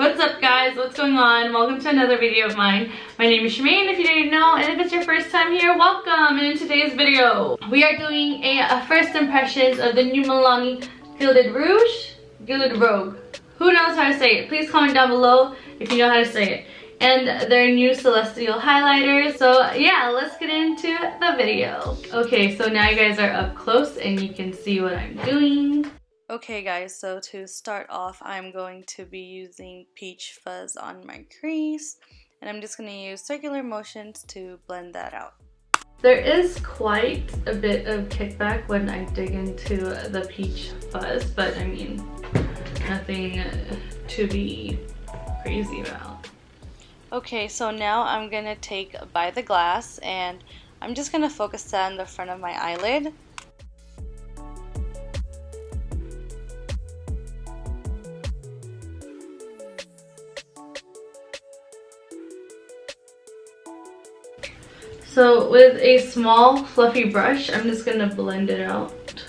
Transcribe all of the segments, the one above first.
What's up guys? What's going on? Welcome to another video of mine. My name is Shemaine, if you didn't know, and if it's your first time here, welcome. And in today's video, we are doing a first impressions of the new Milani Gilded Rogue. Who knows how to say it? Please comment down below if you know how to say it. And their new Celestial highlighters. So yeah, let's get into the video. Okay, so now you guys are up close and you can see what I'm doing. Okay guys, so to start off, I'm going to be using Peach Fuzz on my crease, and I'm just going to use circular motions to blend that out. There is quite a bit of kickback when I dig into the Peach Fuzz, but I mean, nothing to be crazy about. Okay, so now I'm going to take By the Glass, and I'm just going to focus that on the front of my eyelid. So with a small fluffy brush, I'm just going to blend it out.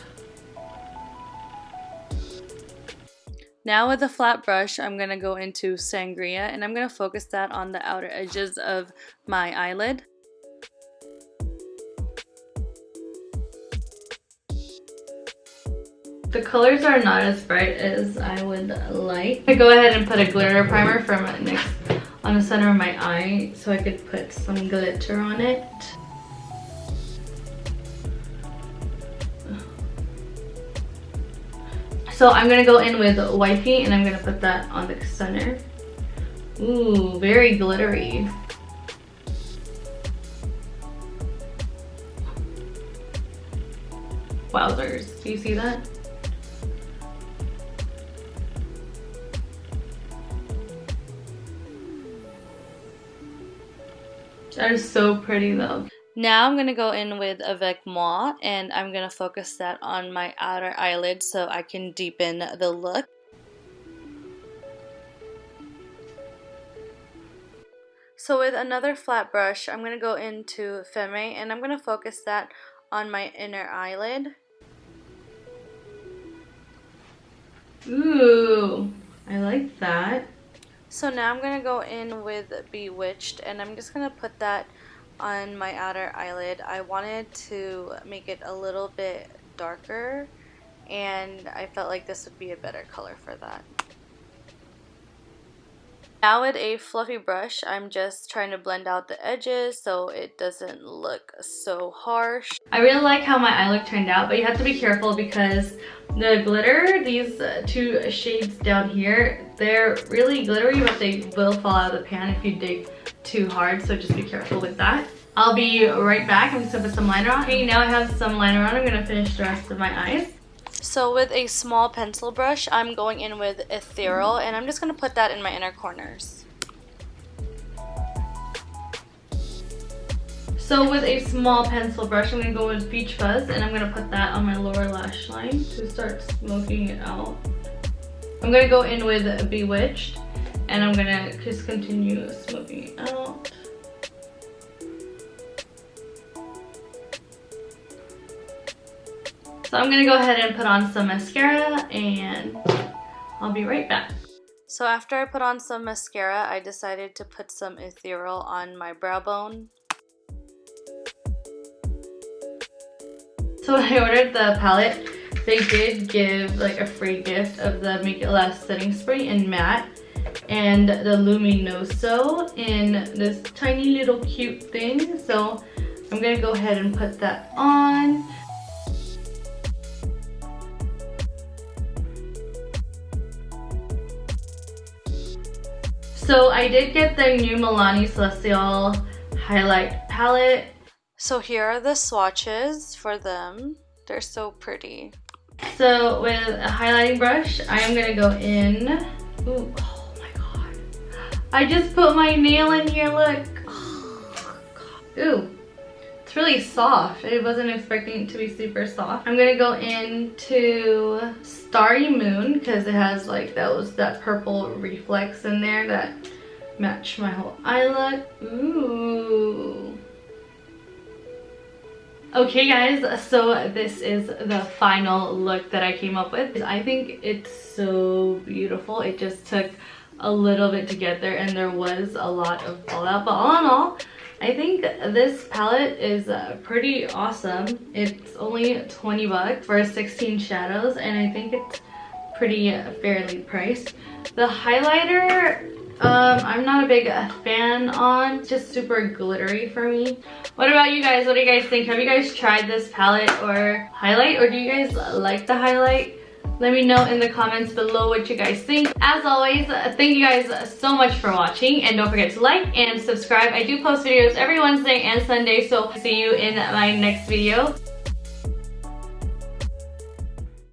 Now with a flat brush, I'm going to go into Sangria, and I'm going to focus that on the outer edges of my eyelid. The colors are not as bright as I would like. I go ahead and put a glitter primer from NYX on the center of my eye so I could put some glitter on it. So I'm gonna go in with Wifey, and I'm gonna put that on the center. Ooh, very glittery. Wowzers, do you see that? That is so pretty though. Now I'm going to go in with Avec Moi, and I'm going to focus that on my outer eyelid so I can deepen the look. So with another flat brush, I'm going to go into Femme, and I'm going to focus that on my inner eyelid. Ooh, I like that. So now I'm going to go in with Bewitched, and I'm just going to put that on my outer eyelid. I wanted to make it a little bit darker, and I felt like this would be a better color for that. Now with a fluffy brush, I'm just trying to blend out the edges so it doesn't look so harsh. I really like how my eye look turned out, but you have to be careful because the glitter, these two shades down here, they're really glittery, but they will fall out of the pan if you dig too hard, so just be careful with that. I'll be right back. I'm just gonna put some liner on. Okay, now I have some liner on. I'm gonna finish the rest of my eyes. So with a small pencil brush, I'm going in with Ethereal, and I'm just gonna put that in my inner corners. So with a small pencil brush, I'm gonna go with Peach Fuzz, and I'm gonna put that on my lower lash line to start smoking it out. I'm gonna go in with Bewitched, and I'm gonna just continue smoking it out. So I'm gonna go ahead and put on some mascara, and I'll be right back. So after I put on some mascara, I decided to put some Ethereal on my brow bone. So when I ordered the palette, they did give like a free gift of the Make It Last setting spray in matte and the Luminoso in this tiny little cute thing. So I'm gonna go ahead and put that on. So I did get the new Milani Celestial highlight palette. So here are the swatches for them. They're so pretty. So with a highlighting brush, I am gonna go in. Ooh, oh my god. I just put my nail in here, look. Oh, ooh, it's really soft. I wasn't expecting it to be super soft. I'm gonna go into Starry Moon because it has like that purple reflex in there that match my whole eye look. Ooh. Okay guys, so this is the final look that I came up with. I think it's so beautiful. It just took a little bit to get there and there was a lot of fallout, but all in all, I think this palette is pretty awesome. It's only 20 bucks for 16 shadows and I think it's pretty fairly priced. The highlighter, I'm not a big fan on. It's just super glittery for me. What about you guys? What do you guys think? Have you guys tried this palette or highlight, or do you guys like the highlight? Let me know in the comments below what you guys think. As always, thank you guys so much for watching, and don't forget to like and subscribe. I do post videos every Wednesday and Sunday, so see you in my next video.